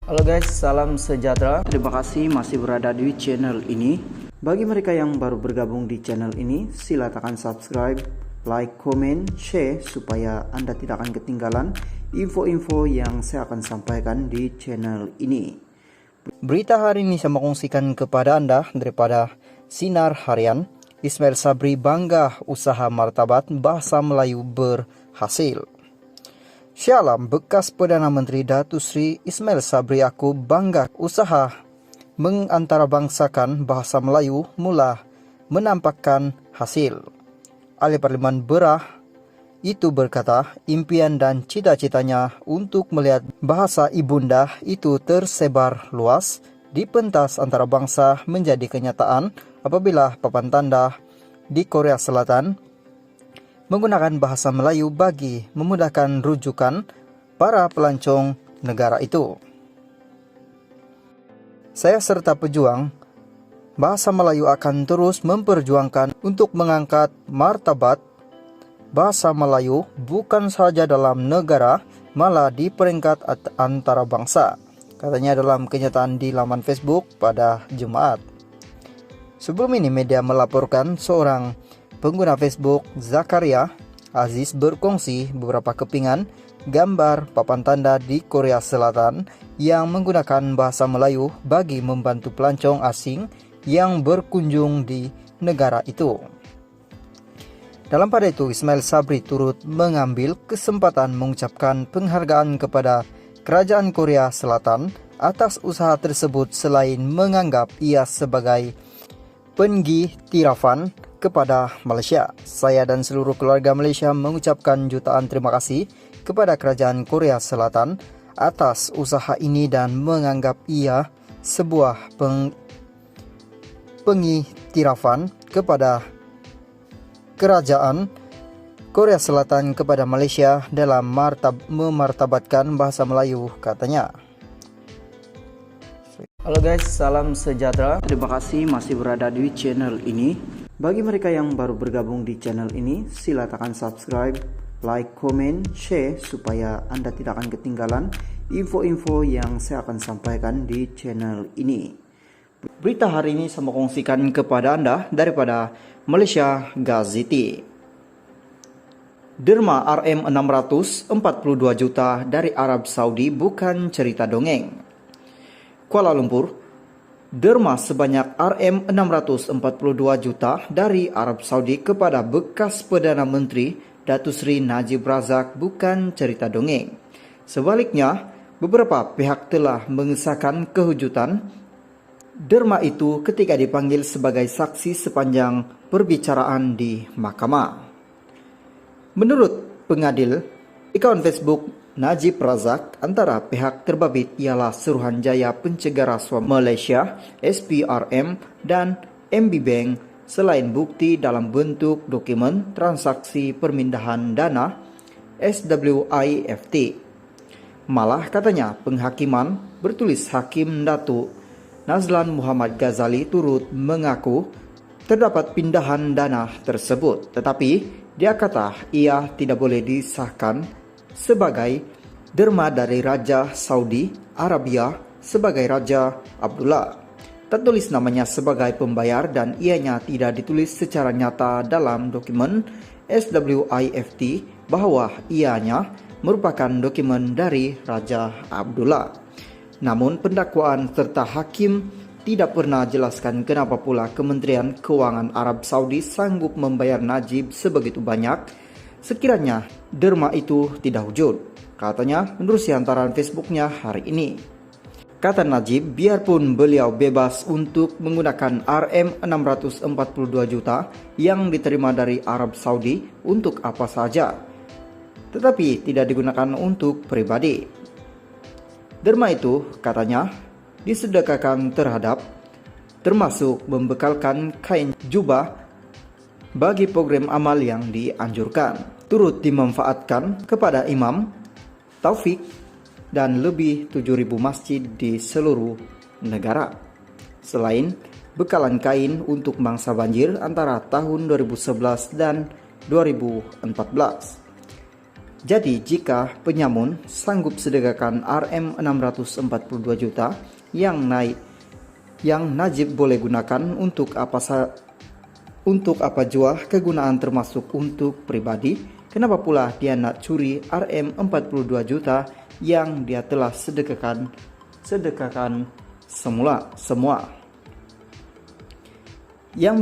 Halo guys, salam sejahtera. Terima kasih masih berada di channel ini. Bagi mereka yang baru bergabung di channel ini, silakan subscribe, like, comment, share supaya Anda tidak akan ketinggalan info-info yang saya akan sampaikan di channel ini. Berita hari ini saya mau kongsikan kepada Anda daripada Sinar Harian. Ismail Sabri bangga usaha martabat bahasa Melayu berhasil. Syalam, bekas Perdana Menteri Datuk Seri Ismail Sabri aku bangga usaha mengantarabangsakan bahasa Melayu mula menampakkan hasil. Ahli Parlimen Berah itu berkata impian dan cita-citanya untuk melihat bahasa ibunda itu tersebar luas di pentas antarabangsa menjadi kenyataan apabila papan tanda di Korea Selatan menggunakan bahasa Melayu bagi memudahkan rujukan para pelancong negara itu. Saya serta pejuang bahasa Melayu akan terus memperjuangkan untuk mengangkat martabat bahasa Melayu bukan saja dalam negara, malah di peringkat antarabangsa, katanya dalam kenyataan di laman Facebook pada Jumat. Sebelum ini media melaporkan seorang pengguna Facebook Zakaria Aziz berkongsi beberapa kepingan gambar papan tanda di Korea Selatan yang menggunakan bahasa Melayu bagi membantu pelancong asing yang berkunjung di negara itu. Dalam pada itu, Ismail Sabri turut mengambil kesempatan mengucapkan penghargaan kepada Kerajaan Korea Selatan atas usaha tersebut selain menganggap ia sebagai pengiktirafan kepada Malaysia. Saya dan seluruh keluarga Malaysia mengucapkan jutaan terima kasih kepada Kerajaan Korea Selatan atas usaha ini dan menganggap ia sebuah pengiktirafan kepada Kerajaan Korea Selatan kepada Malaysia dalam memartabatkan bahasa Melayu, katanya. Halo guys, salam sejahtera. Terima kasih masih berada di channel ini. Bagi mereka yang baru bergabung di channel ini, silakan subscribe, like, comment, share supaya Anda tidak akan ketinggalan info-info yang saya akan sampaikan di channel ini. Berita hari ini saya mau kongsikan kepada Anda daripada Malaysia Gazeti. Derma RM600 42 juta dari Arab Saudi bukan cerita dongeng. Kuala Lumpur, derma sebanyak RM642 juta dari Arab Saudi kepada bekas Perdana Menteri Datuk Seri Najib Razak bukan cerita dongeng. Sebaliknya, beberapa pihak telah mengesahkan kehujutan derma itu ketika dipanggil sebagai saksi sepanjang perbicaraan di mahkamah. Menurut pengadil, akaun Facebook Najib Razak, antara pihak terbabit ialah Suruhanjaya Pencegah Rasuah Malaysia SPRM dan MB Bank selain bukti dalam bentuk dokumen transaksi permindahan dana SWIFT. Malah katanya penghakiman bertulis Hakim Datuk Nazlan Muhammad Ghazali turut mengaku terdapat pindahan dana tersebut, tetapi dia kata ia tidak boleh disahkan sebagai derma dari Raja Saudi Arabia sebagai Raja Abdullah. Tertulis namanya sebagai pembayar dan ianya tidak ditulis secara nyata dalam dokumen SWIFT bahwa ianya merupakan dokumen dari Raja Abdullah. Namun pendakwaan serta hakim tidak pernah jelaskan kenapa pula Kementerian Keuangan Arab Saudi sanggup membayar Najib sebegitu banyak sekiranya derma itu tidak wujud, katanya menurut siaran Facebooknya hari ini. Kata Najib, biarpun beliau bebas untuk menggunakan RM642 juta yang diterima dari Arab Saudi untuk apa saja, tetapi tidak digunakan untuk pribadi. Derma itu, katanya, disedekahkan termasuk membekalkan kain jubah bagi program amal yang dianjurkan, turut dimanfaatkan kepada imam, taufik, dan lebih 7.000 masjid di seluruh negara. Selain bekalan kain untuk mangsa banjir antara tahun 2011 dan 2014. Jadi jika penyamun sanggup sedekahkan Rp642 juta yang Najib boleh gunakan untuk apa jua kegunaan termasuk untuk pribadi, kenapa pula dia nak curi Rm42 juta yang dia telah sedekahkan semua. Yang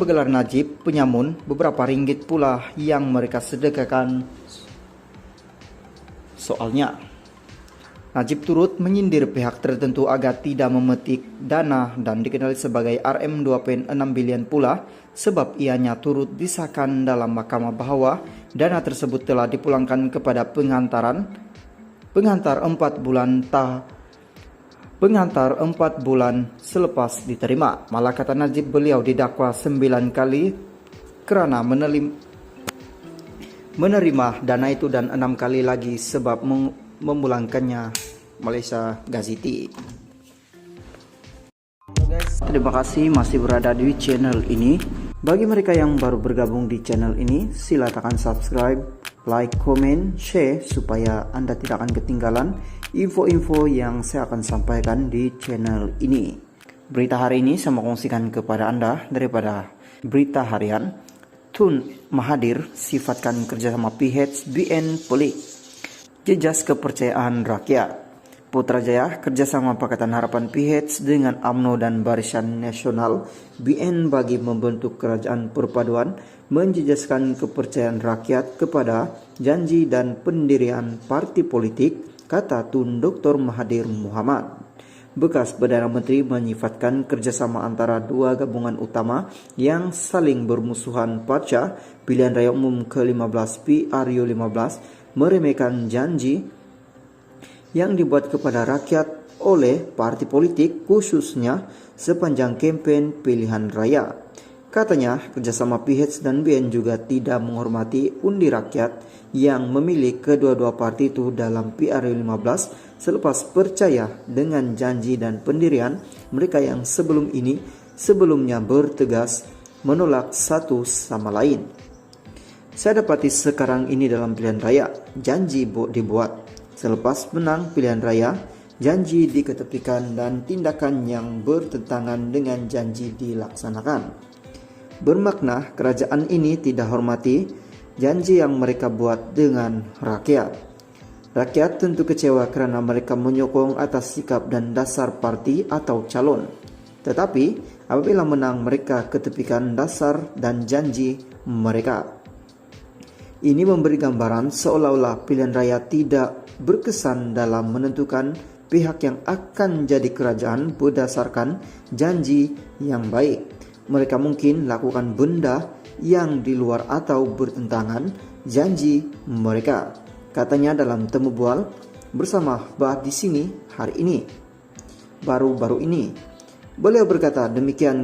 bergelar Najib penyamun, beberapa ringgit pula yang mereka sedekahkan. Soalnya, Najib turut menyindir pihak tertentu agar tidak memetik dana dan dikenali sebagai Rm2.6 bilion pula, sebab ianya turut disahkan dalam mahkamah bahwa dana tersebut telah dipulangkan kepada pengantar 4 bulan selepas diterima. Malah kata Najib, beliau didakwa 9 kali kerana menerima dana itu dan 6 kali lagi sebab memulangkannya Malaysia Gazeti. Guys, terima kasih masih berada di channel ini. Bagi mereka yang baru bergabung di channel ini, sila tekan subscribe, like, komen, share supaya Anda tidak akan ketinggalan info-info yang saya akan sampaikan di channel ini. Berita hari ini saya mau kongsikan kepada Anda daripada berita harian. Tun Mahathir sifatkan kerjasama PHBN pelik, jejas kepercayaan rakyat. Putrajaya kerjasama Pakatan Harapan PH dengan UMNO dan Barisan Nasional BN bagi membentuk kerajaan perpaduan menjejaskan kepercayaan rakyat kepada janji dan pendirian parti politik, kata Tun Dr. Mahathir Mohamad. Bekas Perdana Menteri menyifatkan kerjasama antara dua gabungan utama yang saling bermusuhan pasca pilihan raya umum ke-15 PRU15 meremehkan janji yang dibuat kepada rakyat oleh parti politik, khususnya sepanjang kempen pilihan raya. Katanya, kerjasama PH dan BN juga tidak menghormati undi rakyat yang memilih kedua-dua parti itu dalam PRU15 selepas percaya dengan janji dan pendirian mereka yang sebelumnya bertegas menolak satu sama lain. Saya dapati sekarang ini dalam pilihan raya, janji dibuat. Selepas menang pilihan raya, janji diketepikan dan tindakan yang bertentangan dengan janji dilaksanakan. Bermakna kerajaan ini tidak hormati janji yang mereka buat dengan rakyat. Rakyat tentu kecewa kerana mereka menyokong atas sikap dan dasar parti atau calon. Tetapi apabila menang, mereka ketepikan dasar dan janji mereka. Ini memberi gambaran seolah-olah pilihan raya tidak berkesan dalam menentukan pihak yang akan jadi kerajaan berdasarkan janji yang baik. Mereka mungkin lakukan benda yang di luar atau bertentangan janji mereka, katanya dalam temu bual bersama Bah di sini hari ini. Baru-baru ini beliau berkata demikian